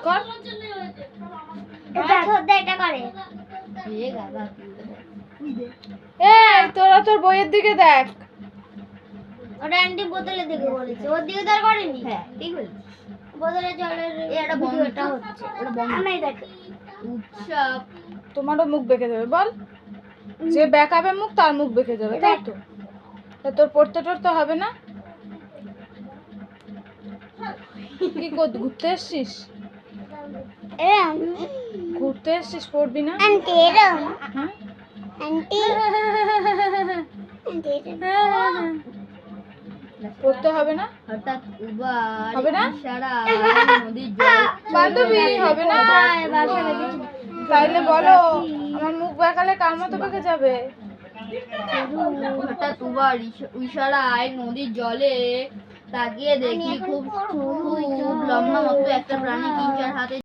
কর এটা করে এই তোরা তোর বইয়ের দিকে দেখ। ওটা আন্টি বোতলের দিকে বলেছে, ওর দিকে তো আর করেনি। হ্যাঁ ঠিক বলেছিস। বোতলে জলের এটা বন্ধ এটা হচ্ছে, ওটা বন্ধ। আমি দেখ উৎসব তোমারও মুখ বেঁকে যাবে বল, যে বেঁকাবে মুখ তার মুখ বেঁকে যাবে, তাই তো? তা তোর পড়তে টড়তে হবে না? কি ঘুরতে এসছিস? এরম ঘুরতে এসছিস, পড়বি না? আন্টি এরম হ্যাঁ আন্টি আন্টি এরম পড়তে হবে না? হঠাৎ উবার হবে না? ইশারা নদীর জল বান্ধবী হবে না? তাইলে বলো, আমার মুখ বেঁকালে কার মতো বেঁকে যাবে? হঠাৎ উবার ইশারায় নদীর জলে তাকিয়ে দেখি খুব লম্বা মতো একটা প্রাণী কিংচার হাতে